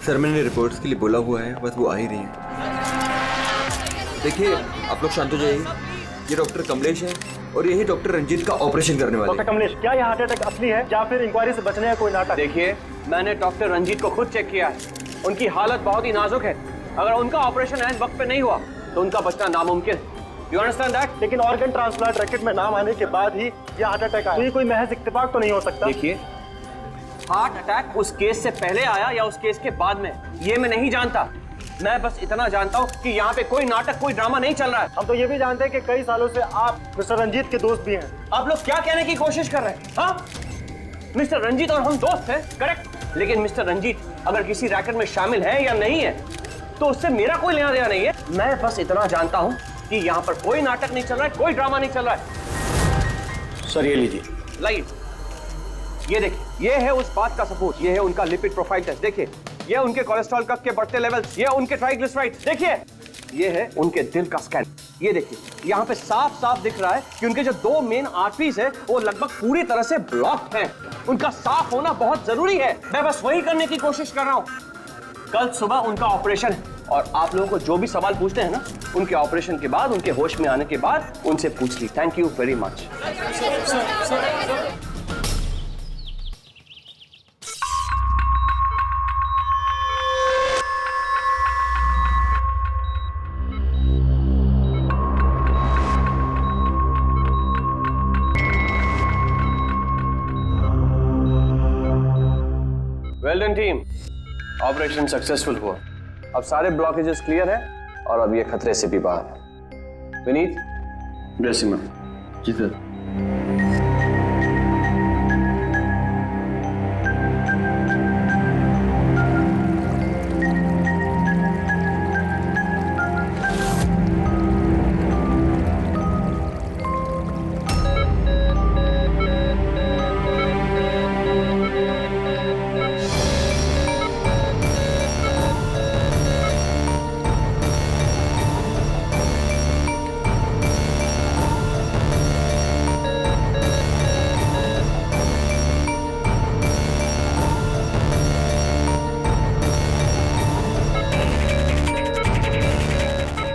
Sir मैंने reports के लिए बोला हुआ है, बस वो आ ही रही है। देखिए आप लोग शांत हो जाइए। ये डॉक्टर कमलेश है और यही डॉक्टर रंजीत का ऑपरेशन करने वाले। डॉक्टर कमलेश, क्या यह हार्ट अटैक असली है या फिर इंक्वायरी से बचने का कोई नाटक? देखिए, मैंने डॉक्टर रंजीत को खुद चेक किया है। उनकी हालत बहुत ही नाजुक है। अगर उनका ऑपरेशन ऐन वक्त पे नहीं हुआ तो उनका बचना नामुमकिन। You understand that? लेकिन ऑर्गन ट्रांसप्लांट रैकेट में नाम आने के बाद ही यह हार्ट अटैक आया। तो ये कोई महज इत्तेफाक तो नहीं हो सकता। देखिए, हार्ट अटैक उस केस से पहले आया या उस केस के बाद में, ये मैं नहीं जानता। मैं बस इतना जानता हूँ कि यहाँ पे कोई नाटक, कोई ड्रामा नहीं चल रहा है। हम तो ये भी जानते हैं कि कई सालों से आप मिस्टर रंजीत के दोस्त भी हैं। आप लोग क्या कहने की कोशिश कर रहे हैं? हाँ, मिस्टर रंजीत और हम दोस्त हैं, करेक्ट। लेकिन मिस्टर रंजीत अगर किसी रैकेट में शामिल है या नहीं है तो उससे मेरा कोई लेना देना नहीं है। मैं बस इतना जानता हूँ कि यहाँ पर कोई नाटक नहीं चल रहा है, कोई ड्रामा नहीं चल रहा है। सर ये लीजिए। लाइए, ये देखिए, ये है उस बात का सबूत। ये है उनका लिपिड प्रोफाइल टेस्ट। देखिए, ये उनके कोलेस्ट्रॉल कप के बढ़ते लेवल्स, ये उनके ट्राइग्लिसराइड्स। देखिए, ये है उनके दिल का स्कैन। ये देखिए, यहाँ पे साफ साफ दिख रहा है कि उनके जो दो मेन आर्टरीज है वो लगभग पूरी तरह से ब्लॉक्ड हैं। उनका साफ होना बहुत जरूरी है। मैं बस वही करने की कोशिश कर रहा हूँ। कल सुबह उनका ऑपरेशन है और आप लोगों को जो भी सवाल पूछते हैं ना, उनके ऑपरेशन के बाद, उनके होश में आने के बाद उनसे पूछ ली। Thank you very much. Well done team, operation successful हुआ। अब सारे ब्लॉकेजेस क्लियर हैं और अब ये खतरे से भी बाहर है। विनीत, ड्रेसिंग में। जी सर।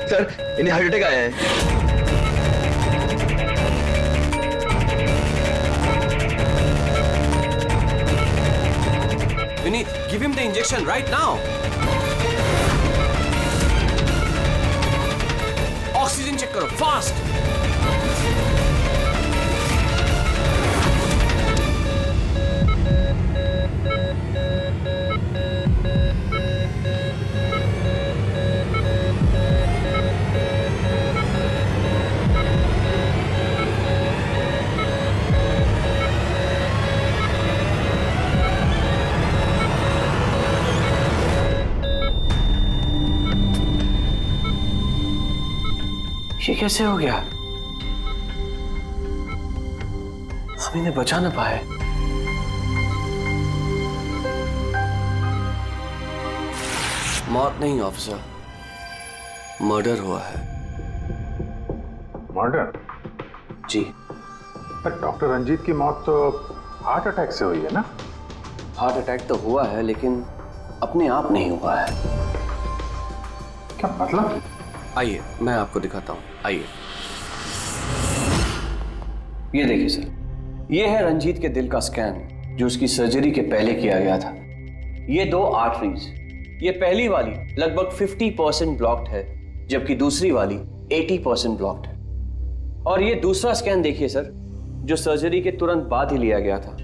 सर इन्हें हार्ट अटैक आया है। Vineet, give him the injection right now. Oxygen check करो फास्ट। ये कैसे हो गया? हम इन्हें बचा ना पाए। मौत नहीं ऑफिसर, मर्डर हुआ है। मर्डर? जी। पर डॉक्टर रंजीत की मौत तो हार्ट अटैक से हुई है ना? हार्ट अटैक तो हुआ है लेकिन अपने आप नहीं हुआ है। क्या मतलब? आइए मैं आपको दिखाता हूँ, आइए। ये देखिए सर, ये है रंजीत के दिल का स्कैन जो उसकी सर्जरी के पहले किया गया था। ये दो आर्टरीज, ये पहली वाली लगभग 50% ब्लॉक्ड है जबकि दूसरी वाली 80% ब्लॉक्ड है। और ये दूसरा स्कैन देखिए सर, जो सर्जरी के तुरंत बाद ही लिया गया था,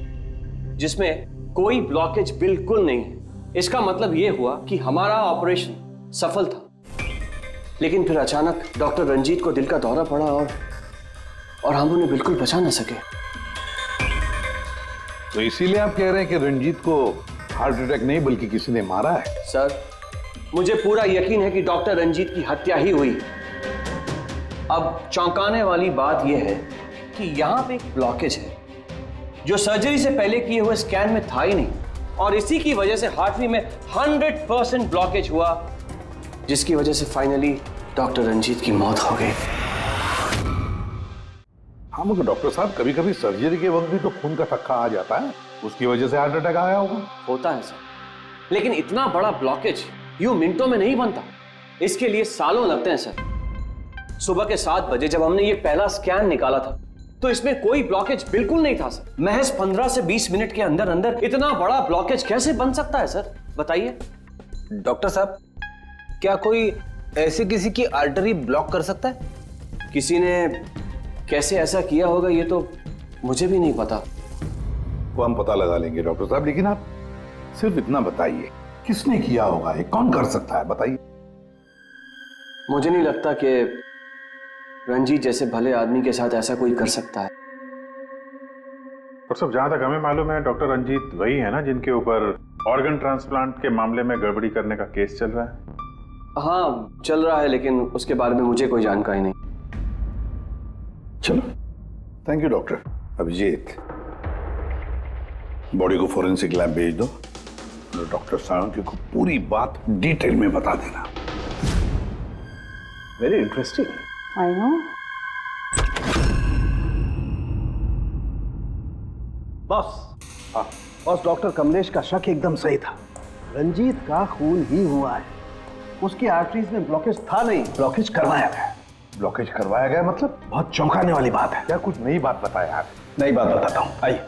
जिसमें कोई ब्लॉकेज बिल्कुल नहीं है। इसका मतलब ये हुआ कि हमारा ऑपरेशन सफल था। लेकिन फिर अचानक डॉक्टर रंजीत को दिल का दौरा पड़ा और हम उन्हें बिल्कुल बचा ना सके। तो इसीलिए आप कह रहे हैं कि रंजीत को हार्ट अटैक नहीं बल्कि किसी ने मारा है? सर, मुझे पूरा यकीन है कि डॉक्टर रंजीत की हत्या ही हुई। अब चौंकाने वाली बात यह है कि यहां पे एक ब्लॉकेज है जो सर्जरी से पहले किए हुए स्कैन में था ही नहीं, और इसी की वजह से हार्टरी में 100% ब्लॉकेज हुआ, जिसकी वजह से फाइनली डॉक्टर रंजीत की मौत हो गई। हाँ मगर डॉक्टर साहब, कभी कभी सर्जरी के वक्त भी तो खून का थक्का आ जाता है, उसकी वजह से हार्ट अटैक आया होगा। होता है सर, लेकिन इतना बड़ा ब्लॉकेज यूं मिनटों में नहीं बनता, इसके लिए सालों लगते हैं सर। सुबह के 7 बजे जब हमने ये पहला स्कैन निकाला था तो इसमें कोई ब्लॉकेज बिल्कुल नहीं था सर। महज 15 से 20 मिनट के अंदर अंदर इतना बड़ा ब्लॉकेज कैसे बन सकता है सर, बताइए। डॉक्टर साहब, क्या कोई ऐसे किसी की आर्टरी ब्लॉक कर सकता है? किसी ने कैसे ऐसा किया होगा ये तो मुझे भी नहीं पता। वो हम पता लगा लेंगे डॉक्टर साहब, लेकिन आप सिर्फ इतना बताइए, किसने किया होगा, ये कौन कर सकता है, बताइए। मुझे नहीं लगता कि रंजीत जैसे भले आदमी के साथ ऐसा कोई कर सकता है। और सब जहां तक हमें मालूम है डॉक्टर रंजीत वही है ना जिनके ऊपर ऑर्गन ट्रांसप्लांट के मामले में गड़बड़ी करने का केस चल रहा है। हाँ चल रहा है, लेकिन उसके बारे में मुझे कोई जानकारी नहीं। चलो, thank you doctor. Abhijeet, body को फोरेंसिक लैब भेज दो और डॉक्टर साळुंखे को पूरी बात डिटेल में बता देना। Very interesting. I know. Boss, हाँ बॉस, डॉक्टर कमलेश का शक एकदम सही था। रंजीत का खून ही हुआ है, उसकी आर्टरीज में ब्लॉकेज था नहीं, ब्लॉकेज करवाया गया। ब्लॉकेज करवाया गया मतलब? बहुत चौंकाने वाली बात है। क्या कुछ नई बात बताया आप? नई बात बताता हूं, आइए।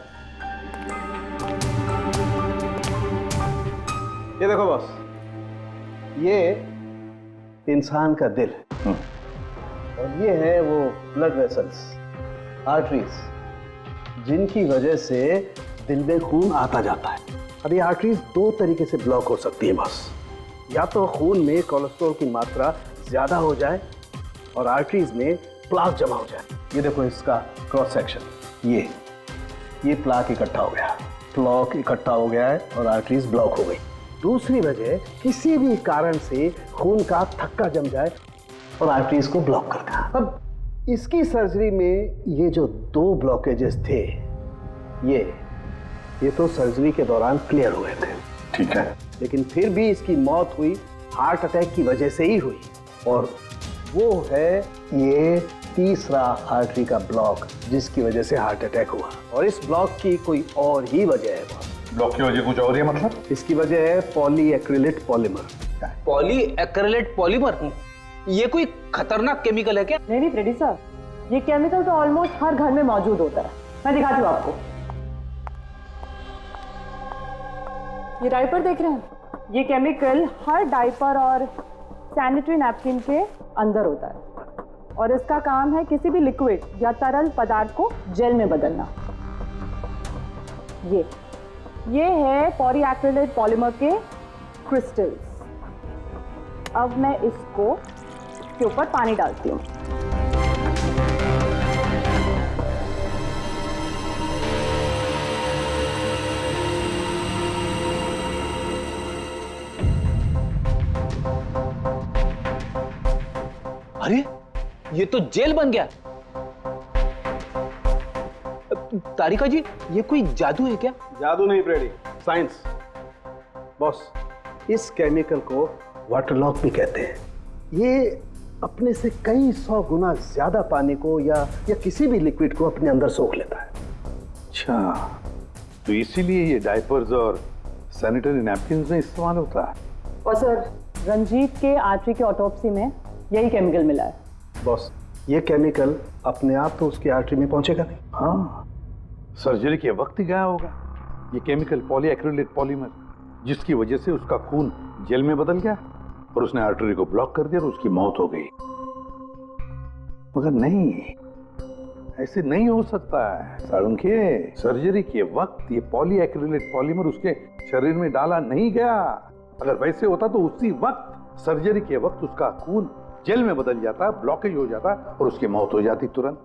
ये देखो बॉस, ये इंसान का दिल है और ये है वो ब्लड वेसल्स, आर्टरीज, जिनकी वजह से दिल में खून आता जाता है। अब ये आर्टरीज 2 तरीके से ब्लॉक हो सकती है बॉस। या तो खून में कोलेस्ट्रॉल की मात्रा ज्यादा हो जाए और आर्टरीज में प्लाक जमा हो जाए। ये देखो इसका क्रॉस सेक्शन, ये प्लाक इकट्ठा हो गया, प्लाक इकट्ठा हो गया है और आर्टरीज ब्लॉक हो गई। दूसरी वजह, किसी भी कारण से खून का थक्का जम जाए और आर्टरीज को ब्लॉक कर देना। अब इसकी सर्जरी में ये जो 2 ब्लॉकेजेस थे, ये तो सर्जरी के दौरान क्लियर हुए थे, ठीक है, लेकिन फिर भी इसकी मौत हुई हार्ट अटैक की वजह से ही हुई। और वो है ये तीसरा आर्टरी का ब्लॉक, जिसकी वजह से हार्ट अटैक हुआ। और इस ब्लॉक की कोई और ही वजह है बॉस। ब्लॉक की वजह कुछ और है मतलब? इसकी वजह है पॉलीएक्रिलेट पॉलीमर। Polyacrylate polymer? ये कोई खतरनाक केमिकल है क्या? नहीं फ्रेडी साहब, ये केमिकल तो ऑलमोस्ट हर घर में मौजूद होता है। मैं दिखाती हूँ आपको। ये डायपर देख रहे हैं? ये केमिकल हर डायपर और सैनिटरी नैपकिन के अंदर होता है और इसका काम है किसी भी लिक्विड या तरल पदार्थ को जेल में बदलना। ये है पॉलीएक्रिलेट पॉलीमर के क्रिस्टल्स। अब मैं इसको के ऊपर पानी डालती हूँ। अरे ये तो जेल बन गया। तारिका जी, ये कोई जादू है क्या? जादू नहीं फ्रेडी, साइंस। बॉस, इस केमिकल को वाटर लॉक भी कहते हैं। ये अपने से कई 100 गुना ज्यादा पानी को या किसी भी लिक्विड को अपने अंदर सोख लेता है। अच्छा, तो इसीलिए ये डायपर्स और सैनिटरी नैपकिन्स में इस्तेमाल होता है। और सर, रंजीत के आर्टरी के ऑटोप्सी में यही केमिकल मिला है। बॉस, ये केमिकल अपने आप तो उसकी आर्टरी में पहुंचेगा नहीं। हाँ, सर्जरी के वक्त ही गया होगा ये केमिकल पॉलीएक्रिलेट पॉलीमर, जिसकी वजह से उसका खून जेल में बदल गया और उसने आर्टरी को ब्लॉक कर दिया और उसकी मौत हो गई। मगर नहीं, ऐसे नहीं हो सकता है साळुंखे। सर्जरी के वक्त ये पॉलीएक्रिलेट पॉलीमर उसके शरीर में डाला नहीं गया। अगर वैसे होता तो उसी वक्त, सर्जरी के वक्त, उसका खून जेल में बदल जाता, ब्लॉकेज हो जाता और उसकी मौत हो जाती तुरंत।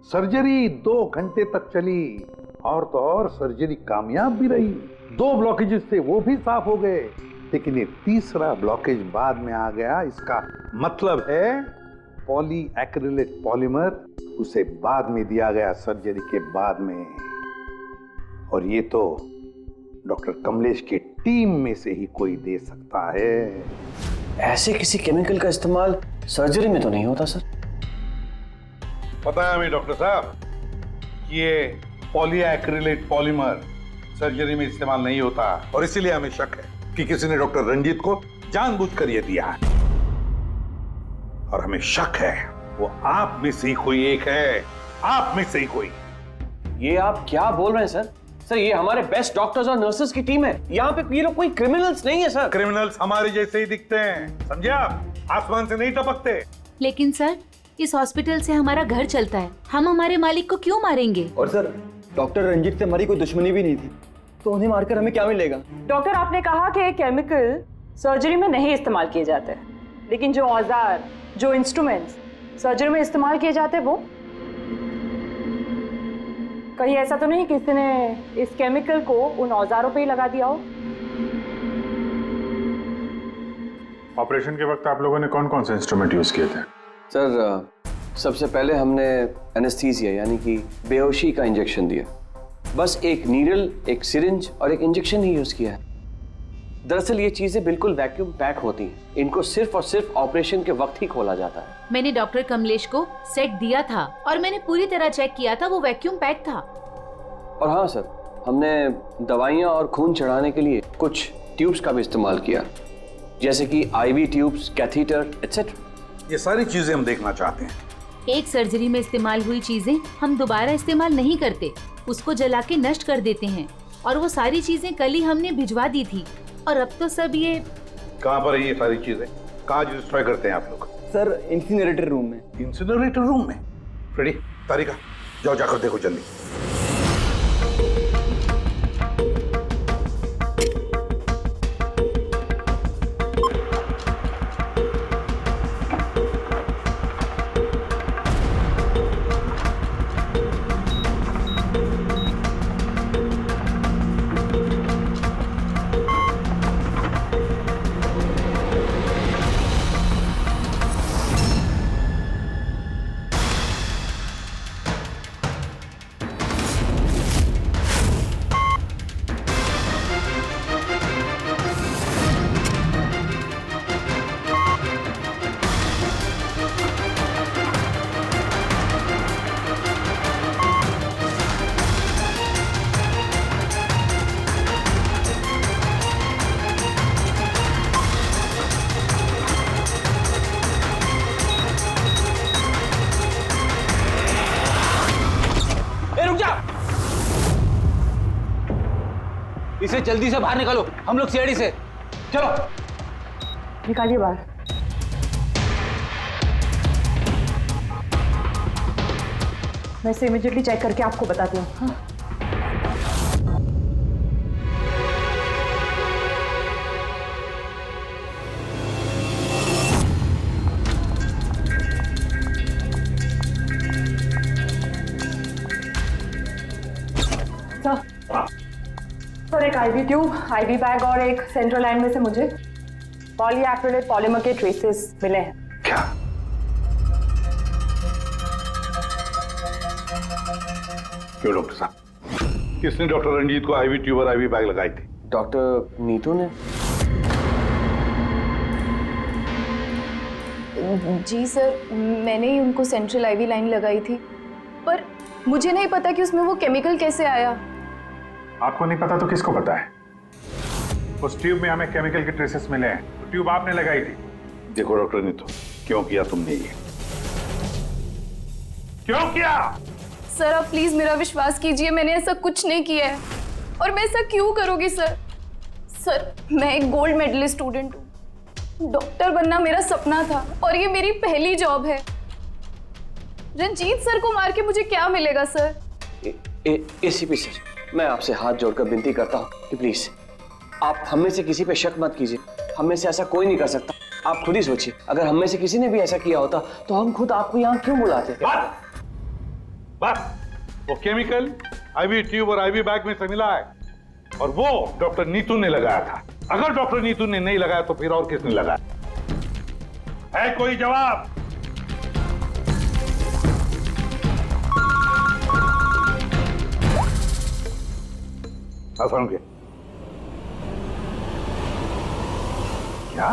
सर्जरी 2 घंटे तक चली और तो और सर्जरी कामयाब भी रही। 2 ब्लॉकेजेस थे, वो भी साफ हो गए, लेकिन ये तीसरा ब्लॉकेज बाद में आ गया। इसका मतलब है पॉलीएक्रिलेट पॉलीमर उसे बाद में दिया गया, सर्जरी के बाद में। और ये तो डॉक्टर कमलेश की टीम में से ही कोई दे सकता है। ऐसे किसी केमिकल का इस्तेमाल सर्जरी में तो नहीं होता सर। पता है हमें डॉक्टर साहब, ये पॉलीएक्रिलेट पॉलीमर सर्जरी में इस्तेमाल नहीं होता और इसीलिए हमें शक है कि किसी ने डॉक्टर रंजीत को जानबूझकर यह दिया है। और हमें शक है वो आप में से ही कोई एक है, आप में से ही कोई। ये आप क्या बोल रहे हैं सर? सर ये हमारे बेस्ट डॉक्टर्स और नर्सेस की टीम है। यहाँ पे ये लोग कोई क्रिमिनल्स नहीं है सर। क्रिमिनल्स हमारे जैसे ही दिखते हैं, समझे आप? आसमान से नहीं टपकते। लेकिन सर इस हॉस्पिटल से हमारा घर चलता है, हम हमारे मालिक को क्यों मारेंगे? और सर डॉक्टर रंजीत से हमारी कोई दुश्मनी भी नहीं थी, तो उन्हें मारकर हमें क्या मिलेगा? डॉक्टर आपने कहा कि केमिकल सर्जरी में नहीं इस्तेमाल किए जाते, लेकिन जो औजार, जो इंस्ट्रूमेंट्स सर्जरी में इस्तेमाल किए जाते हैं वो कहीं ऐसा तो नहीं किसी ने इस केमिकल को उन औजारों पे ही लगा दिया हो? ऑपरेशन के वक्त आप लोगों ने कौन कौन से इंस्ट्रूमेंट यूज किए थे? सर सबसे पहले हमने एनेस्थीसिया यानी कि बेहोशी का इंजेक्शन दिया। बस एक नीडल, एक सिरिंज और एक इंजेक्शन ही यूज किया है। दरअसल ये चीजें बिल्कुल वैक्यूम पैक होती हैं, इनको सिर्फ और सिर्फ ऑपरेशन के वक्त ही खोला जाता है। मैंने डॉक्टर कमलेश को सेट दिया था और मैंने पूरी तरह चेक किया था, वो वैक्यूम पैक था। और हाँ सर, हमने दवाइयाँ और खून चढ़ाने के लिए कुछ ट्यूब्स का भी इस्तेमाल किया, जैसे कि IV ट्यूब्स, कैथीटर एटसेट्रा। ये सारी चीजें हम देखना चाहते हैं। एक सर्जरी में इस्तेमाल हुई चीजें हम दोबारा इस्तेमाल नहीं करते, उसको जला के नष्ट कर देते हैं। और वो सारी चीजें कल ही हमने भिजवा दी थी और अब तो सब ये। कहाँ पर है ये सारी चीजें? कहाँ डिस्ट्रॉय करते हैं आप लोग? सर इंसिनरेटर रूम में। इंसिनरेटर रूम में? फ्रेडी, तारिका, जाओ जाकर देखो जल्दी। इसे जल्दी से बाहर निकालो, हम लोग सीआईडी से। चलो निकालिए बाहर। मैं इसे इमीडिएटली चेक करके आपको बताती हूँ। हाँ? सर एक IV ट्यूब, IV बैग और एक सेंट्रल लाइन में से मुझे पॉलीएक्रिलेट पॉलीमर के ट्रेसेस मिले हैं। क्या? क्यों डॉक्टर साहब, किसने डॉक्टर रंजीत को IV ट्यूब और IV बैग लगाई थी? डॉक्टर नीतू ने। जी सर, मैंने ही उनको सेंट्रल IV लाइन लगाई थी, पर मुझे नहीं पता कि उसमें वो केमिकल कैसे आया। आपको नहीं पता तो किसको पता है? उस ट्यूब में हमें केमिकल के ट्रेसेस मिले हैं, तो ट्यूब आपने लगाई थी। देखो डॉक्टर नीतू, क्यों किया तुमने ये? क्यों किया? सर आप प्लीज मेरा विश्वास कीजिए, मैंने ऐसा कुछ नहीं किया है। और मैं ऐसा क्यों करूंगी सर? सर मैं एक गोल्ड मेडलिस्ट स्टूडेंट हूँ, डॉक्टर बनना मेरा सपना था और ये मेरी पहली जॉब है। रंजीत सर को मार के मुझे क्या मिलेगा सर? ACP सर, मैं आपसे हाथ जोड़कर विनती करता हूँ कि प्लीज आप हम में से किसी पे शक मत कीजिए। हम में से ऐसा कोई नहीं कर सकता। आप खुद ही सोचिए, अगर हम में से किसी ने भी ऐसा किया होता तो हम खुद आपको यहाँ क्यों बुलाते? बस वो केमिकल IV ट्यूब और IV बैग में से मिला है और वो डॉक्टर नीतू ने लगाया था। अगर डॉक्टर नीतू ने नहीं लगाया तो फिर और किसने लगाया? है कोई जवाब? सालुंखे, क्या?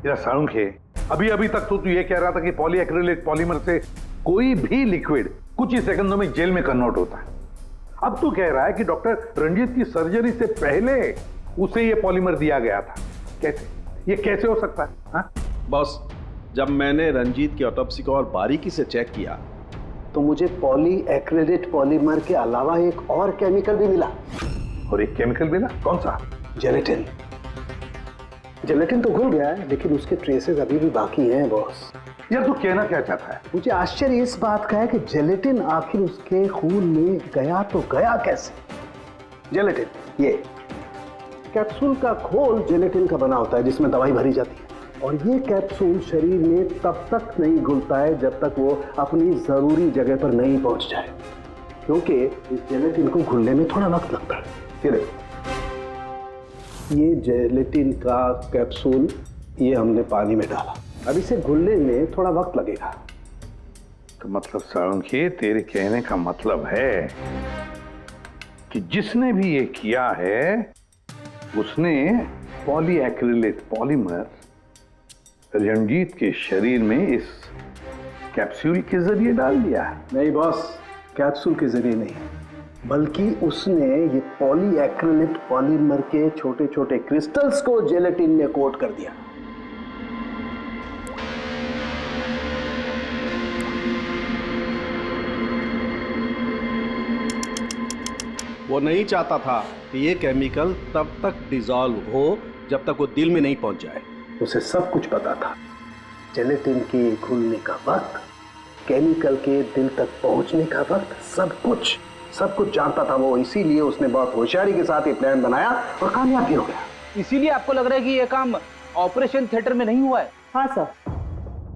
या सालुंखे, अभी तक तो तू ये कह रहा था कि पॉलीएक्रिलेट पॉलीमर से कोई भी लिक्विड कुछ ही सेकंडों में जेल में कन्वर्ट होता है। अब तो कह रहा है कि डॉक्टर रंजीत की सर्जरी से पहले उसे ये पॉलीमर दिया गया था। कैसे? ये कैसे हो सकता है? हाँ? बॉस, जब मैंने रंजीत की ऑटोप्सी को और बारीकी से चेक किया तो मुझे पॉली एक्रिलेट पॉलीमर के अलावा एक और केमिकल भी मिला। और एक केमिकल मिला? कौन सा? जेलेटिन। जेलेटिन तो घुल गया है, लेकिन उसके ट्रेसेस अभी भी बाकी हैं बॉस। यार तू कहना क्या चाहता है? मुझे आश्चर्य इस बात का है कि जेलेटिन आखिर उसके खून में गया तो गया कैसे? जेलेटिन, ये कैप्सूल का खोल जेलेटिन का बना होता है जिसमें दवाई भरी जाती है, और ये कैप्सूल शरीर में तब तक नहीं घुलता है जब तक वो अपनी जरूरी जगह पर नहीं पहुंच जाए, क्योंकि इस जेलेटिन को घुलने में थोड़ा वक्त लगता है। ये देखो, ये जेलेटिन का कैप्सूल ये हमने पानी में डाला, अब इसे घुलने में थोड़ा वक्त लगेगा। तो मतलब साळुंखे, तेरे कहने का मतलब है कि जिसने भी ये किया है उसने पॉली एक्रिलेट पॉलीमर रंजीत के शरीर में इस कैप्सूल के जरिए डाल दिया है। नहीं बॉस, कैप्सूल के जरिए नहीं, बल्कि उसने ये पॉली एक्रिलेट पॉलीमर के छोटे छोटे क्रिस्टल्स को जेलेटिन में कोट कर दिया। वो नहीं चाहता था कि ये केमिकल तब तक डिसॉल्व हो जब तक वो दिल में नहीं पहुंच जाए। उसे सब कुछ पता था, जेलेटिन के घुलने का वक्त, केमिकल के दिल तक पहुंचने का वक्त, सब कुछ जानता था वो। इसीलिए उसने बहुत होशियारी के साथ ये प्लान बनाया और कामयाब भी हो गया। इसीलिए आपको लग रहा है कि ये काम ऑपरेशन थिएटर में नहीं हुआ है? हाँ सर,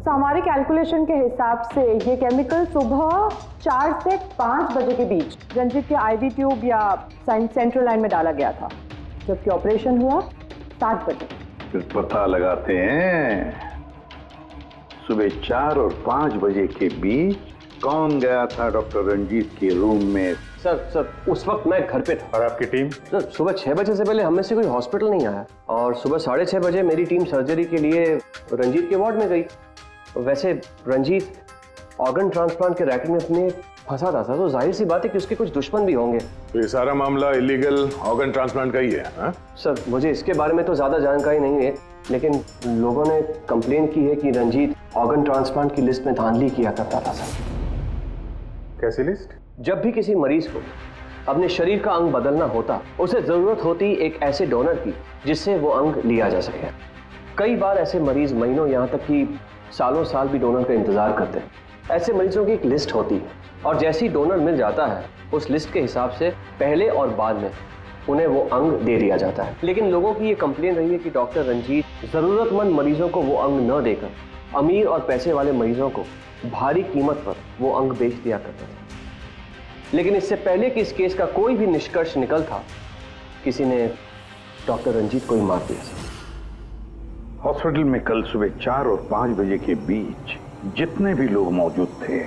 तो हमारे कैलकुलेशन के हिसाब से ये केमिकल सुबह 4 से 5 बजे के बीच रंजीत के आईवी ट्यूब या सेंट्रल लाइन में डाला गया था, जबकि ऑपरेशन हुआ 7 बजे। फिर पता लगाते हैं सुबह 4 और 5 बजे के बीच कौन गया था डॉक्टर रंजीत के रूम में। सर उस वक्त मैं घर पे था। और आपकी टीम? सर सुबह 6 बजे से पहले हम में से कोई हॉस्पिटल नहीं आया, और सुबह 6:30 बजे मेरी टीम सर्जरी के लिए रंजीत के वार्ड में गई। वैसे रंजीत ऑर्गन ट्रांसप्लांट के रैकेट में अपने फंसा था, तो जाहिर सी बात है कि उसके कुछ दुश्मन भी होंगे। तो ये सारा मामला इलीगल ऑर्गन ट्रांसप्लांट का ही है? हा? सर मुझे इसके बारे में तो ज्यादा जानकारी नहीं है, लेकिन लोगों ने कंप्लेन की है कि रंजीत ऑर्गन ट्रांसप्लांट की लिस्ट में धांधली किया करता था। सर कैसी लिस्ट? जब भी किसी मरीज को अपने शरीर का अंग बदलना होता, उसे जरूरत होती एक ऐसे डोनर की जिससे वो अंग लिया जा सके। कई बार ऐसे मरीज महीनों, यहाँ तक कि सालों साल भी डोनर का इंतजार करते हैं। ऐसे मरीजों की एक लिस्ट होती है, और जैसे ही डोनर मिल जाता है उस लिस्ट के हिसाब से पहले और बाद में उन्हें वो अंग दे दिया जाता है। लेकिन लोगों की ये कंप्लेन रही है कि डॉक्टर रंजीत जरूरतमंद मरीजों को वो अंग न देकर अमीर और पैसे वाले मरीजों को भारी कीमत पर वो अंग बेच दिया करता था। लेकिन इससे पहले कि इस केस का कोई भी निष्कर्ष निकल था, किसी ने डॉक्टर रंजीत को ही मार दिया। हॉस्पिटल में कल सुबह 4 और 5 बजे के बीच जितने भी लोग मौजूद थे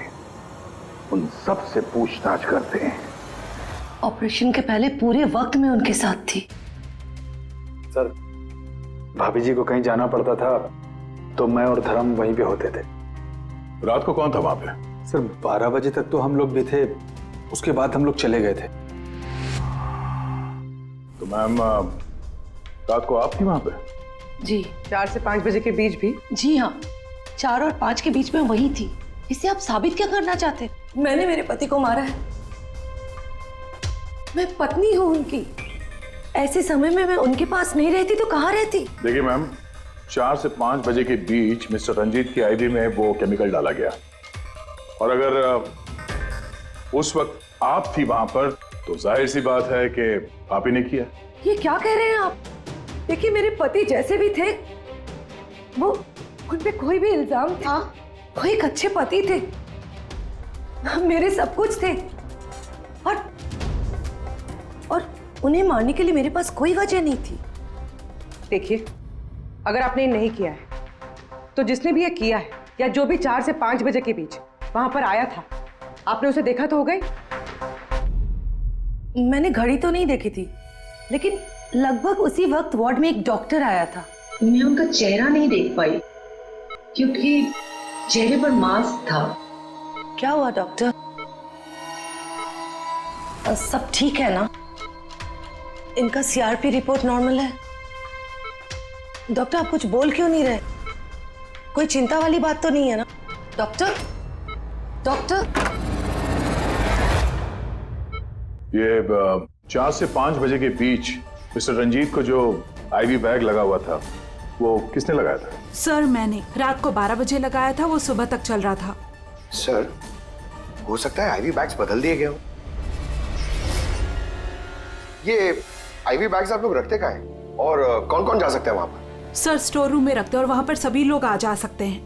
उन सब से पूछताछ करते हैं। ऑपरेशन के पहले पूरे वक्त में उनके साथ थी। सर भाभी जी को कहीं जाना पड़ता था तो मैं और धर्म वहीं पे होते थे। रात को कौन था वहां पे? सर 12 बजे तक तो हम लोग भी थे, उसके बाद हम लोग चले गए थे। तो मैम रात को आप थी वहां पे? जी 4 से 5 बजे के बीच भी? जी हाँ, 4 और 5 के बीच में वही थी। इससे आप साबित क्या करना चाहते? मैंने मेरे पति को मारा है, मैं पत्नी हूँ उनकी। ऐसे समय में मैं उनके पास नहीं रहती तो कहाँ रहती? देखिए मैम, 4 से 5 बजे के बीच मिस्टर रंजीत की आईवी में वो केमिकल डाला गया, और अगर उस वक्त आप थी वहां पर तो जाहिर सी बात है कि आप ही ने किया। ये क्या कह रहे हैं आप? देखिए मेरे पति जैसे भी थे, वो उन पे कोई भी इल्जाम था, वो एक अच्छे पति थे, मेरे सब कुछ थे, और उन्हें मारने के लिए मेरे पास कोई वजह नहीं थी। देखिए, अगर आपने नहीं किया है तो जिसने भी ये किया है, या जो भी 4 से 5 बजे के बीच वहां पर आया था, आपने उसे देखा तो हो गई? मैंने घड़ी तो नहीं देखी थी, लेकिन लगभग उसी वक्त वार्ड में एक डॉक्टर आया था। मैं उनका चेहरा नहीं देख पाई क्योंकि चेहरे पर मास्क था। क्या हुआ डॉक्टर? सब ठीक है ना? इनका सीआरपी रिपोर्ट नॉर्मल है। डॉक्टर आप कुछ बोल क्यों नहीं रहे? कोई चिंता वाली बात तो नहीं है ना? डॉक्टर डॉक्टर ये 4 से 5 बजे के बीच मिस्टर रंजीत को जो आईवी बैग लगा हुआ था वो किसने लगाया था? सर मैंने रात को 12 बजे लगाया था, वो सुबह तक चल रहा था। सर हो सकता है आईवी बैग्स बदल दिए गए हो। ये आईवी बैग्स आप लोग रखते कहाँ हैं और कौन कौन जा सकता है वहां पर? सर स्टोर रूम में रखते हैं और वहां पर सभी लोग आ जा सकते हैं।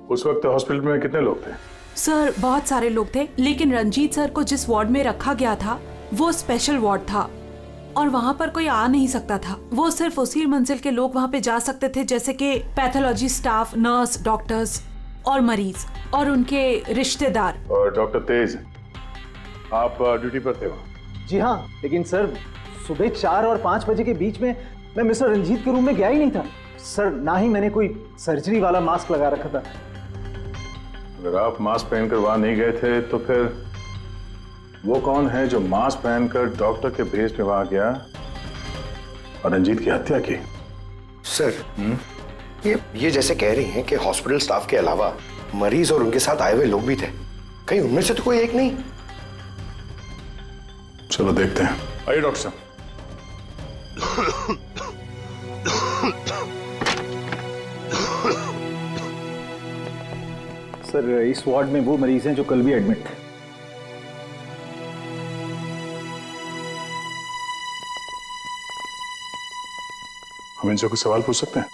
उस वक्त हॉस्पिटल में कितने लोग थे? सर बहुत सारे लोग थे, लेकिन रंजीत सर को जिस वार्ड में रखा गया था वो स्पेशल वार्ड था और वहां पर कोई आ नहीं सकता था। वो सिर्फ उसी मंजिल के लोग वहां पे जा सकते थे, जैसे कि पैथोलॉजी स्टाफ, नर्स, डॉक्टर्स और मरीज और उनके रिश्तेदार। और डॉक्टर तेज, आप ड्यूटी पर थे वहाँ? जी हाँ, लेकिन सर सुबह 4 और 5 बजे के बीच में मैं मिस्टर रंजीत के रूम में गया ही नहीं था सर। ना ही मैंने कोई सर्जरी वाला मास्क लगा रखा था। अगर आप मास्क पहनकर वहां नहीं गए थे तो फिर वो कौन है जो मास्क पहनकर डॉक्टर के भेस में वहां गया और रंजीत की हत्या की? सर ये जैसे कह रही हैं कि हॉस्पिटल स्टाफ के अलावा मरीज और उनके साथ आए हुए लोग भी थे, कहीं उनमें से तो कोई एक नहीं? चलो देखते हैं। आइए डॉक्टर साहब। सर इस वार्ड में वो मरीज हैं जो कल भी एडमिट थे। हम इनसे कुछ सवाल पूछ सकते हैं?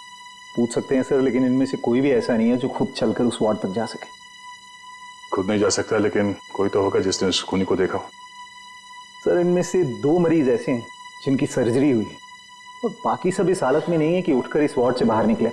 पूछ सकते हैं सर, लेकिन इनमें से कोई भी ऐसा नहीं है जो खुद चलकर उस वार्ड तक जा सके। खुद नहीं जा सकता, लेकिन कोई तो होगा जिसने उस खूनी को देखा हो। सर इनमें से 2 मरीज ऐसे हैं जिनकी सर्जरी हुई है और बाकी सब इस हालत में नहीं है कि उठकर इस वार्ड से बाहर निकले।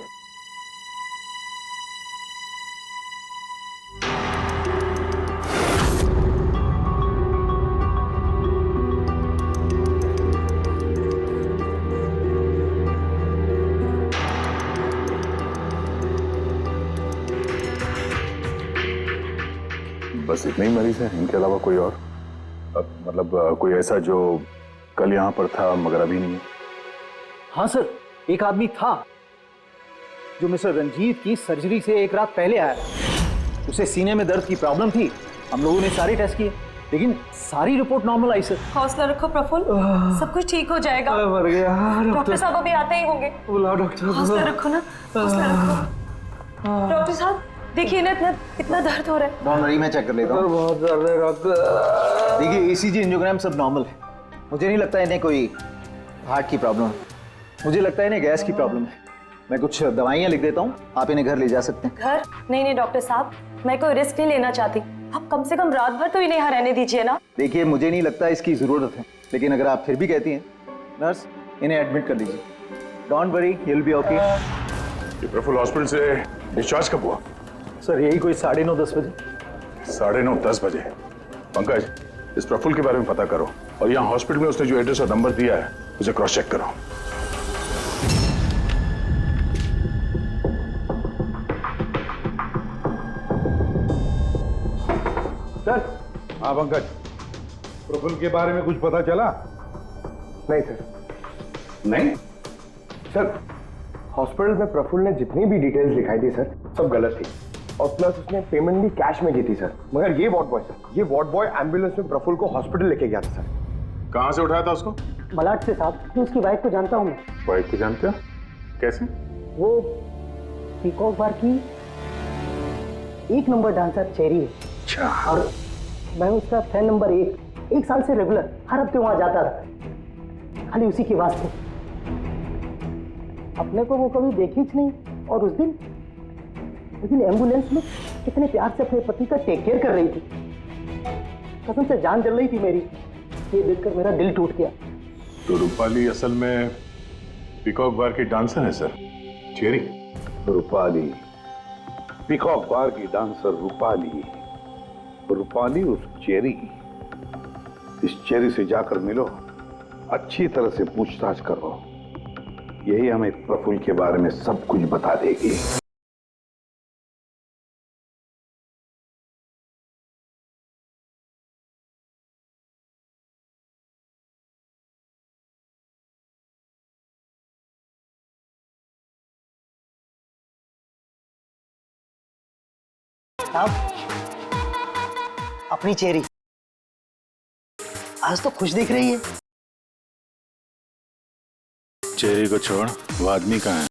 बस इतने ही मरीज हैं, इनके अलावा कोई और? मतलब कोई ऐसा जो कल यहाँ पर था मगर अभी नहीं है? हाँ सर, एक आदमी था जो मिस्टर रंजीत की सर्जरी से 1 रात पहले आया। उसे सीने में दर्द की प्रॉब्लम थी। हम लोगों ने सारे टेस्ट किए लेकिन सारी रिपोर्ट नॉर्मल आई सर। हौसला रखो प्रफुल्ल, सब कुछ ठीक हो जाएगा। मर गया डॉक्टर साहब अभी आते ही होंगे। बुलाओ डॉक्टर। हौसला रखो ना, हौसला रखो। डॉक्टर साहब देखिए ना, इतना दर्द हो रहा है। डॉक्टर मरी, मैं चेक कर लेता हूँ। बहुत दर्द है डॉक्टर। देखिए ईसीजी, एंजियोग्राम सब नॉर्मल है। मुझे नहीं लगता इन्हें कोई हार्ट की प्रॉब्लम है। मुझे लगता है इन्हें गैस की प्रॉब्लम है। मैं कुछ दवाइयाँ लिख देता हूँ, आप इन्हें घर ले जा सकते हैं। घर? नहीं डॉक्टर साहब, मैं कोई रिस्क नहीं लेना चाहती। आप कम से कम रात भर तो इन्हें यहाँ रहने दीजिए ना। देखिए मुझे नहीं लगता इसकी जरूरत है, लेकिन अगर आप फिर भी कहती हैं नर्स, इन्हें एडमिट कर लीजिए। Don't worry, he will be okay. ये प्रफुल्ल हॉस्पिटल से डिस्चार्ज कब हुआ? सर यही कोई 9:30-10 बजे। 9:30-10 बजे। पंकज, इस प्रफुल्ल के बारे में पता करो और यहाँ हॉस्पिटल में उसने जो एड्रेस और नंबर दिया है उसे क्रॉस चेक करो। सर। हाँ पंकज, प्रफुल्ल के बारे में कुछ पता चला? नहीं सर। नहीं सर, हॉस्पिटल में प्रफुल्ल ने जितनी भी डिटेल्स दिखाई थी सर, सब गलत थी और प्लस उसने पेमेंट भी कैश में की थी सर। मगर ये वार्ड बॉय सर, ये वार्ड बॉय एम्बुलेंस में प्रफुल्ल को हॉस्पिटल लेके गया था सर। कहाँ से उठाया था उसको? मलाड से साहब। मैं उसकी वाइफ को जानता हूँ। वाइफ को जानते हो? कैसे? वो पीकॉक बार की 1 नंबर डांसर चेरी है। अच्छा। और मैं उसका फैन नंबर 1 साल से रेगुलर हर हफ्ते वहां जाता था, खाली उसी के वास्ते। अपने को वो कभी देखी ही नहीं और उस दिन एम्बुलेंस में कितने प्यार से अपने पति का टेक केयर कर रही थी। कसम से जान जल रही थी मेरी। ये देखकर मेरा दिल टूट गया। तो रूपाली असल में पीकॉक बार की डांसर है सर, चेरी। रूपाली पीकॉक बार की डांसर रूपाली। रूपाली उस चेरी, इस चेरी से जाकर मिलो, अच्छी तरह से पूछताछ करो। यही हमें प्रफुल्ल के बारे में सब कुछ बता देगी। साहब, अपनी चेरी आज तो खुश दिख रही है। चेरी को छोड़, वो आदमी कहाँ है?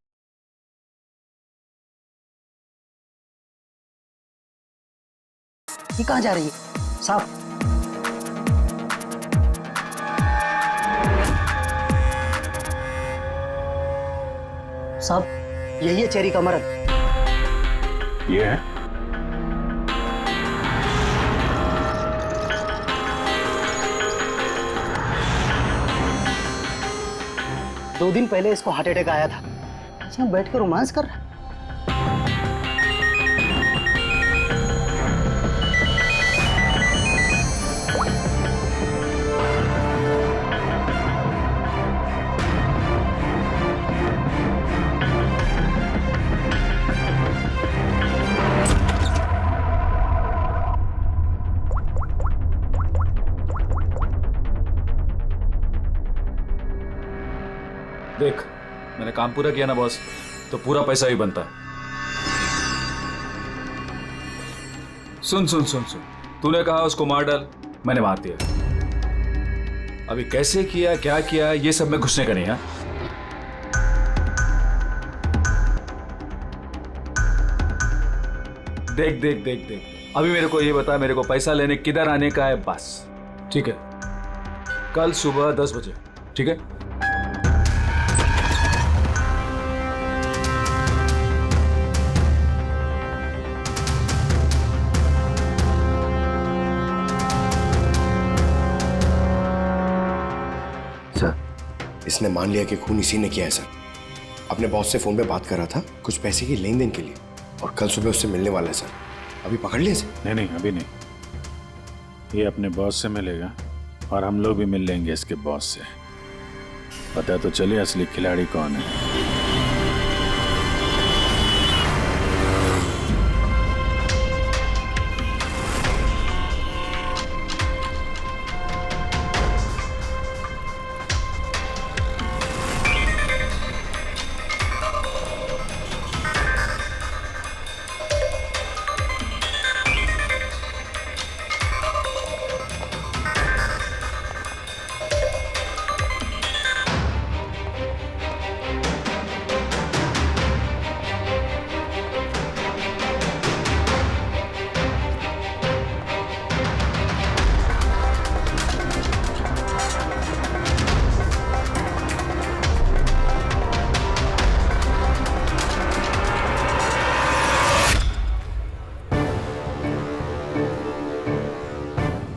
ये कहाँ जा रही है साहब? साहब, यही है चेरी का मर्द। ये है? दो दिन पहले इसको हार्ट अटैक आया था, इसमें बैठ कर रोमांस कर रहा है। देख, मैंने काम पूरा किया ना बॉस, तो पूरा पैसा ही बनता है। सुन सुन सुन सुन, तूने कहा उसको मार डाल, मैंने मार दिया। अभी कैसे किया, क्या किया, ये सब में घुसने का नहीं है। देख देख देख देख, अभी मेरे को ये बता, मेरे को पैसा लेने किधर आने का है बस, ठीक है? कल सुबह 10 बजे, ठीक है? इसने मान लिया कि खून इसी ने किया है सर। अपने बॉस से फोन पे बात कर रहा था कुछ पैसे की लेन देन के लिए, और कल सुबह उससे मिलने वाला है सर। अभी पकड़ लिया सर? नहीं, अभी नहीं। ये अपने बॉस से मिलेगा और हम लोग भी मिल लेंगे इसके बॉस से। पता तो चले असली खिलाड़ी कौन है।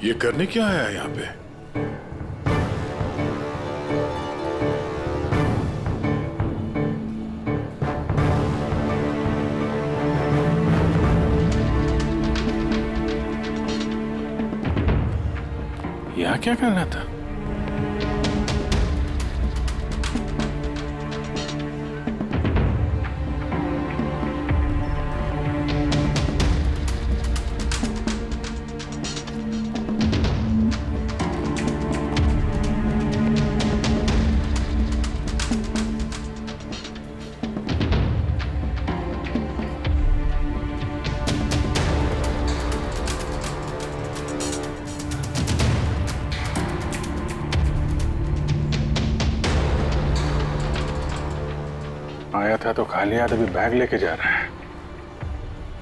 ये करने क्या आया यहाँ पे? यहाँ क्या कर रहा था? आया था तो खाली हाथ अभी बैग लेके जा रहा है।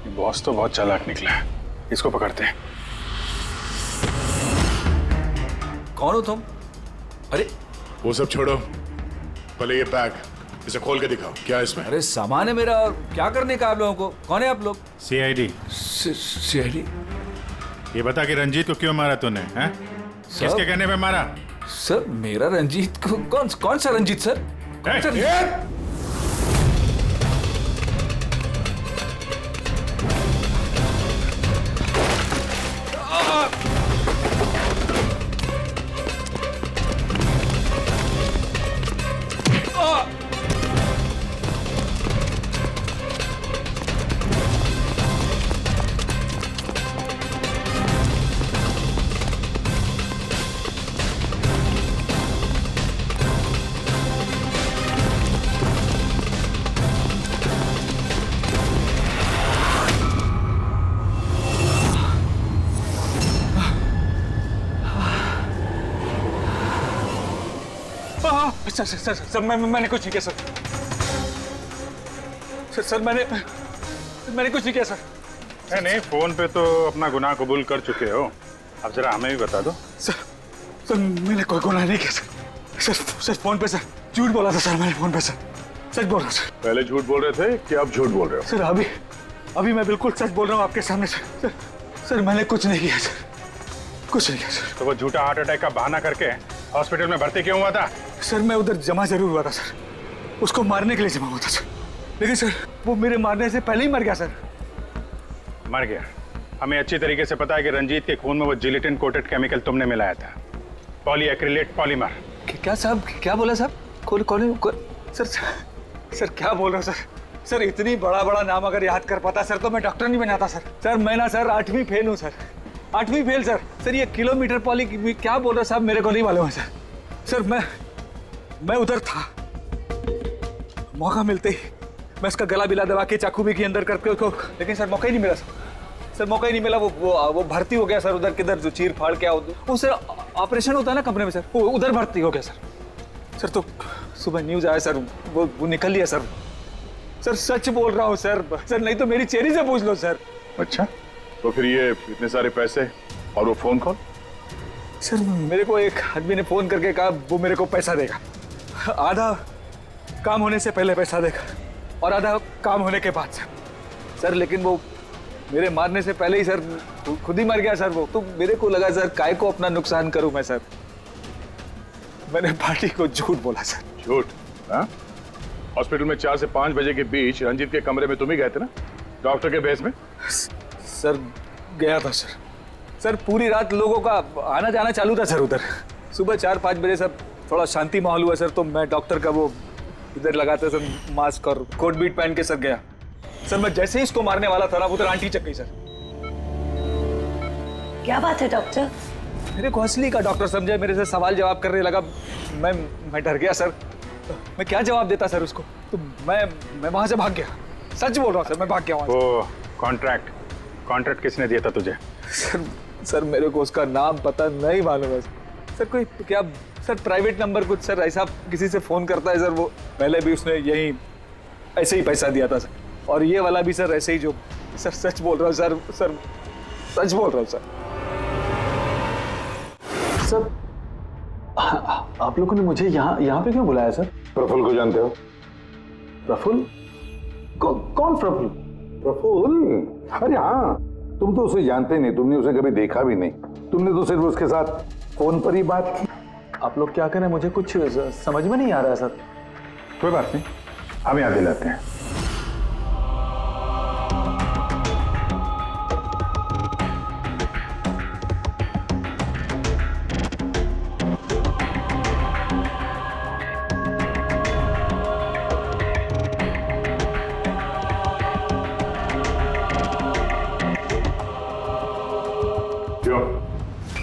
ये बॉस तो बहुत चालाक निकला है। इसको पकड़ते हैं। कौन हो तुम? अरे वो सब छोड़ो, पहले ये बैग इसे खोल के दिखाओ, क्या है इसमें? अरे सामान है मेरा, और क्या करने का आप लोगों को? कौन है आप लोग? सीआईडी। सीआईडी? ये बता कि रंजीत को क्यों मारा तूने? हैं? किसके कहने पे मारा? सर मेरा रंजीत को कौन सा Ranjeet sir? Sir sir sir, sir मैंने कुछ नहीं किया सर। सर सर मैंने कुछ नहीं किया सर। नहीं, फोन पे तो अपना गुनाह कबूल कर चुके हो, अब जरा हमें भी बता दो। सर सर मैंने कोई गुनाह नहीं किया सर। सर सर फोन पे सर झूठ बोला था सर, मैंने फोन पे सर सच बोल रहा हूँ सर। पहले झूठ बोल रहे थे कि अब झूठ बोल रहे हो? सर अभी मैं बिल्कुल सच बोल रहा हूँ आपके सामने सर। सर सर मैंने कुछ नहीं किया सर, कुछ नहीं किया सर। तो वो झूठा हार्ट अटैक का बहाना करके हॉस्पिटल में भर्ती क्यों हुआ था? सर मैं उधर जमा जरूर हुआ था सर, उसको मारने के लिए जमा हुआ था सर, लेकिन सर वो मेरे मारने से पहले ही मर गया सर। मर गया? हमें अच्छी तरीके से पता है कि रंजीत के खून में वो जिलेटिन कोटेड केमिकल तुमने मिलाया था, पॉलीएक्रिलेट पॉलीमर। क्या साहब, क्या बोला साहब? कौन सर सर क्या बोल रहे हो सर? सर इतनी बड़ा नाम अगर याद कर पाता सर तो मैं डॉक्टर नहीं बनाता सर। सर मैं ना सर 8वीं फेल हूँ सर, 8वीं फेल सर। सर ये किलोमीटर पॉली क्या बोल रहे हो साहब, मेरे को नहीं मालूम है सर। सर मैं उधर था, मौका मिलते ही मैं उसका गला बिला दबा के चाकू भी की अंदर करके उसको, लेकिन सर मौका ही नहीं मिला सर। सर मौका ही नहीं मिला। वो भर्ती हो गया सर उधर, किधर जो चीर फाड़ के वो सर ऑपरेशन होता है ना कमरे में सर, वो उधर भर्ती हो गया सर। सर तो सुबह न्यूज आया सर, वो निकल लिया सर। सर सच बोल रहा हूँ सर, सर नहीं तो मेरी चेहरे से पूछ लो सर। अच्छा, तो फिर ये इतने सारे पैसे और वो फोन कॉल? सर मेरे को एक आदमी ने फोन करके कहा वो मेरे को पैसा देगा, आधा काम होने से पहले पैसा देगा और आधा काम होने के बाद सर। सर लेकिन वो मेरे मारने से पहले ही सर खुद ही मर गया सर वो। तो मेरे को लगा सर काय को अपना नुकसान करूं मैं सर, मैंने पार्टी को झूठ बोला सर। झूठ? हाँ, हॉस्पिटल में 4 से 5 बजे के बीच रंजीत के कमरे में तुम ही गए थे ना, डॉक्टर के बेस में? सर गया था सर। सर पूरी रात लोगों का आना जाना चालू था सर उधर। सुबह 4-5 बजे सर थोड़ा शांति माहौल हुआ सर, तो मैं डॉक्टर का वो इधर लगाते सर मास्क और कोट बीट पहन के सर गया। सर मैं जैसे ही इसको मारने वाला था ना उधर आंटी चक गई सर। क्या बात है डॉक्टर? मेरे को असली का डॉक्टर समझे, मेरे से सवाल जवाब करने लगा। मैं डर गया सर, मैं क्या जवाब देता सर उसको, तो मैं वहां से भाग गया। सच बोल रहा हूँ सर, मैं भाग गया वहां से। वो कॉन्ट्रैक्ट किसने दिया था तुझे? सर मेरे को उसका नाम पता नहीं मालूम है सर। कोई क्या सर प्राइवेट नंबर कुछ सर ऐसा किसी से फोन करता है सर, वो पहले भी उसने यही ऐसे ही पैसा दिया था सर, और ये वाला भी सर ऐसे ही जो सर। सच बोल रहा हूँ सर, सर सच बोल रहा हूँ सर। सर आप लोगों ने मुझे यहाँ पे क्यों बुलाया सर? प्रफुल्ल को जानते हो? प्रफुल्ल? कौन प्रफुल्ल? प्रफुल्ल? अरे हाँ, तुम तो उसे जानते नहीं, तुमने उसे कभी देखा भी नहीं, तुमने तो सिर्फ उसके साथ फोन पर ही बात की। आप लोग क्या करें, मुझे कुछ समझ में नहीं आ रहा है सर। कोई बात नहीं, हम याद दिलाते हैं।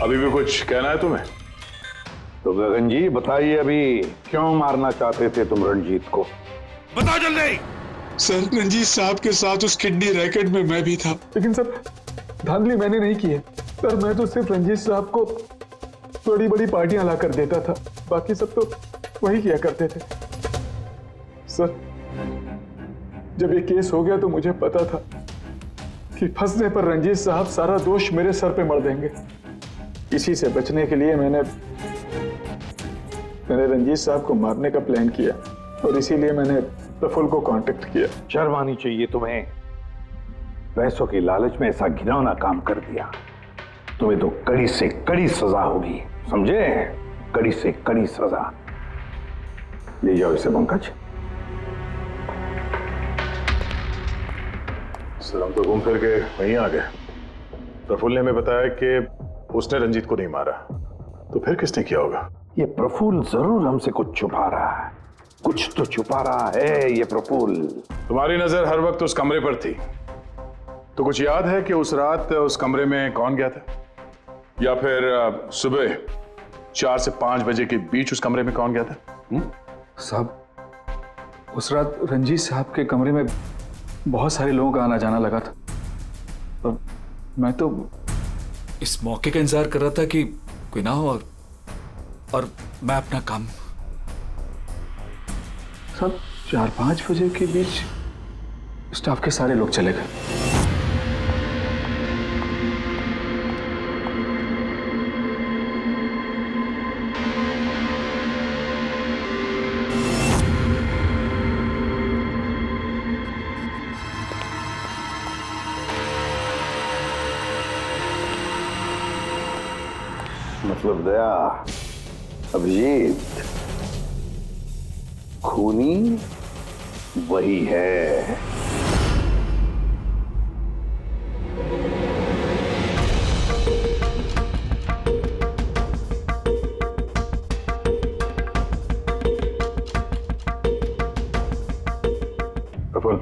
अभी भी कुछ कहना है तुम्हें? तो गगन जी बताइए, अभी क्यों मारना चाहते थे तुम रंजीत को? बताओ जल्दी। सर रंजीत साहब के साथ उस किडनी रैकेट में मैं भी था, लेकिन सर धांधली मैंने नहीं की है सर। मैं तो सिर्फ रंजीत साहब को बड़ी बड़ी पार्टियां ला कर देता था, बाकी सब तो वही किया करते थे सर। जब ये केस हो गया तो मुझे पता था कि फंसने पर रंजीत साहब सारा दोष मेरे सर पे मर देंगे। इसी से बचने के लिए मैंने रंजीत साहब को मारने का प्लान किया, और इसीलिए मैंने प्रफुल्ल को कांटेक्ट किया। शर्म आनी चाहिए तुम्हें, पैसों की लालच में ऐसा घिनौना काम कर दिया। तुम्हें तो कड़ी से कड़ी सजा होगी, समझे? कड़ी से कड़ी सजा। ले जाओ इसे पंकज। सर हम तो घूम फिर के वहीं आ गए। प्रफुल्ल ने हमें बताया कि उसने रंजीत को नहीं मारा, तो फिर किसने किया होगा? ये प्रफुल्ल जरूर हमसे कुछ छुपा रहा है, कुछ तो छुपा रहा है ये प्रफुल्ल। तुम्हारी नजर हर वक्त उस कमरे पर थी, तो कुछ याद है कि उस रात उस कमरे में कौन गया था, या फिर सुबह 4 से 5 बजे के बीच उस कमरे में कौन गया था? साहब उस रात रंजीत साहब के कमरे में बहुत सारे लोगों का आना जाना लगा था, और मैं तो इस मौके का इंतजार कर रहा था कि कोई ना हो, और मैं अपना काम सब 4-5 बजे के बीच स्टाफ के सारे लोग चले गए। मतलब दया, अभिजीत, खूनी वही है। Praful,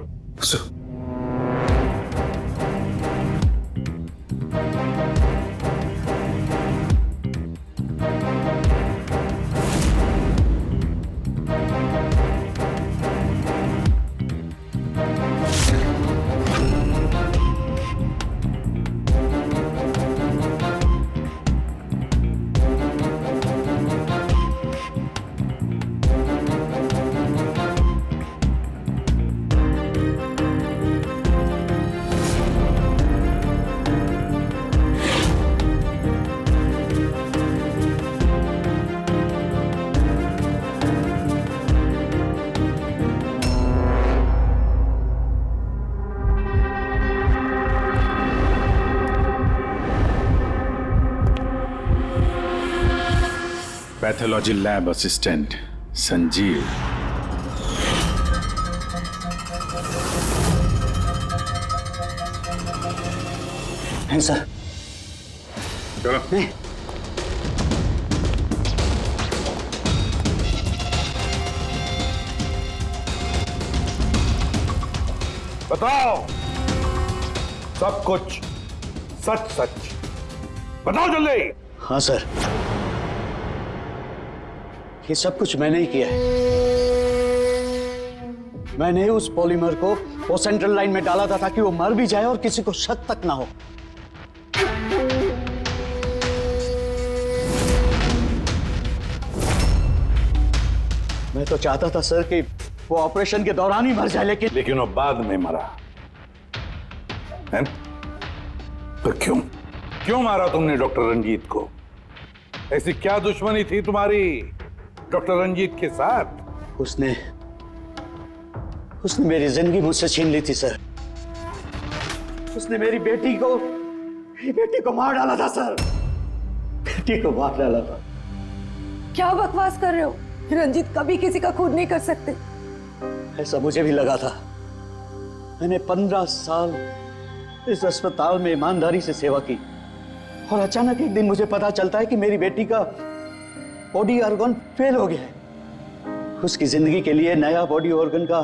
pathology lab assistant Sanjeev. हैं सर। चलो। बताओ सब कुछ, सच सच बताओ जल्दी। हाँ सर, ये सब कुछ मैंने ही किया है। मैंने उस पॉलीमर को वो सेंट्रल लाइन में डाला था ताकि वो मर भी जाए और किसी को शक तक ना हो। मैं तो चाहता था सर कि वो ऑपरेशन के दौरान ही मर जाए, लेकिन वो बाद में मरा है? तो क्यों मारा तुमने डॉक्टर रंजीत को? ऐसी क्या दुश्मनी थी तुम्हारी डॉक्टर रंजीत के साथ? उसने मेरी जिंदगी मुझसे छीन ली थी सर। उसने मेरी बेटी को मार डाला था सर। बेटी को मार डाला था। क्या बकवास कर रहे हो? रंजीत कभी किसी का खून नहीं कर सकते। ऐसा मुझे भी लगा था। मैंने 15 साल इस अस्पताल में ईमानदारी से सेवा की और अचानक एक दिन मुझे पता चलता है कि मेरी बेटी का बॉडी ऑर्गन फेल हो गया है। उसकी जिंदगी के लिए नया बॉडी ऑर्गन का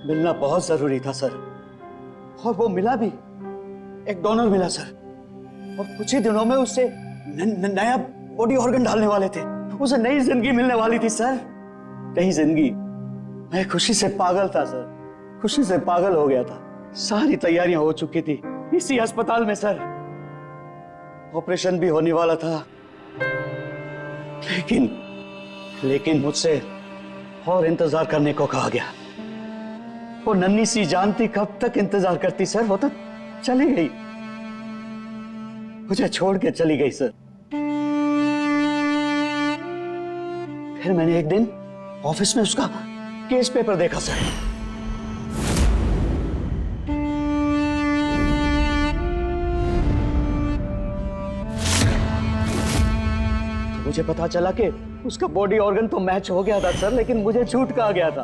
मिलना बहुत जरूरी था सर, और वो मिला भी। एक डोनर मिला सर, और कुछ ही दिनों में उससे नया बॉडी ऑर्गन डालने वाले थे। उसे नई जिंदगी मिलने वाली थी सर, नई जिंदगी। मैं खुशी से पागल था सर, खुशी से पागल हो गया था। सारी तैयारियां हो चुकी थी इसी अस्पताल में सर। ऑपरेशन भी होने वाला था, लेकिन मुझसे और इंतजार करने को कहा गया। वो नन्ही सी जानती कब तक इंतजार करती सर। वो तो चली गई, मुझे छोड़ के चली गई सर। फिर मैंने एक दिन ऑफिस में उसका केस पेपर देखा सर। तो मुझे पता चला कि उसका बॉडी ऑर्गन तो मैच हो गया था सर, लेकिन मुझे झूठ कहा गया था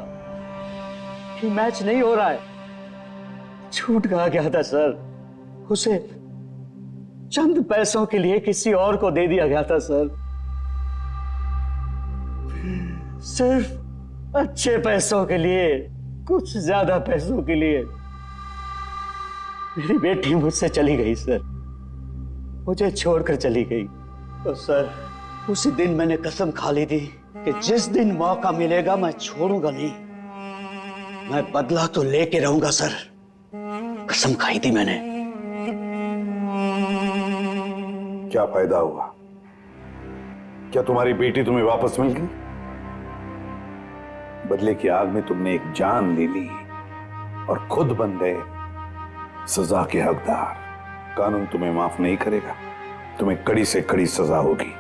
कि मैच नहीं हो रहा है। झूठ कहा गया था सर। उसे चंद पैसों के लिए किसी और को दे दिया गया था सर। सिर्फ अच्छे पैसों के लिए, कुछ ज्यादा पैसों के लिए। मेरी बेटी मुझसे चली गई सर, मुझे छोड़कर चली गई। और सर उसी दिन मैंने कसम खा ली थी कि जिस दिन मौका मिलेगा मैं छोड़ूंगा नहीं, मैं बदला तो लेके रहूंगा सर। कसम खाई थी मैंने। क्या फायदा हुआ? क्या तुम्हारी बेटी तुम्हें वापस मिल गई? बदले की आग में तुमने एक जान ले ली और खुद बन गए सजा के हकदार। कानून तुम्हें माफ नहीं करेगा, तुम्हें कड़ी से कड़ी सजा होगी।